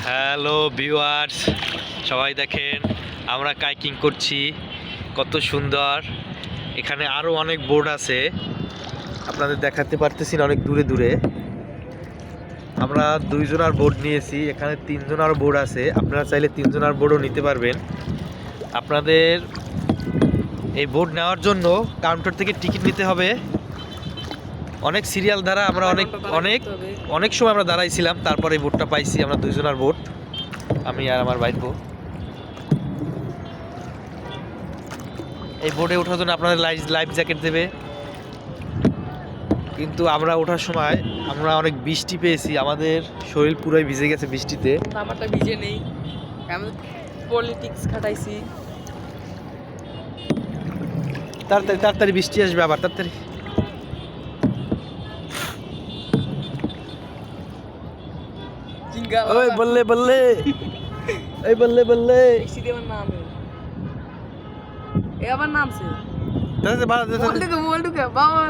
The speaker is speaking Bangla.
হ্যালো ভিউয়ার্স, সবাই দেখেন আমরা কাইকিং করছি, কত সুন্দর। এখানে আরও অনেক বোর্ড আছে, আপনাদের দেখাতে পারতেছি না, অনেক দূরে দূরে। আমরা দুইজনার বোর্ড নিয়েছি, এখানে তিনজনার বোর্ড আছে। আপনারা চাইলে তিনজনার বোর্ডও নিতে পারবেন। আপনাদের এই বোর্ড নেওয়ার জন্য কাউন্টার থেকে টিকিট নিতে হবে। অনেক সিরিয়াল দ্বারা আমরা অনেক অনেক অনেক সময় আমরা দাঁড়াইছিলাম, তারপরে এই বোর্ডটা পাইছি। আমরা দুইজনার বোর্ড, আমি আর আমার ভাইপো। এই বোর্ডে ওঠার জন্য আপনাদের লাইফ জ্যাকেট দেবে, কিন্তু আমরা ওঠার সময় আমরা অনেক বৃষ্টি পেয়েছি, আমাদের শরীর পুরোই ভিজে গেছে বৃষ্টিতে। আমারটা ভিজে নেই, আমি পলিটিক্স খাটাইছি। তাড়াতাড়ি তাড়াতাড়ি বৃষ্টি আসবে আবার, তাড়াতাড়ি। ওই বললে বললে, এই বললে বললে, আমার নাম এ আমার নাম সে তাড়াতাড়ি বাড়া, তাড়াতাড়ি। বল বাবা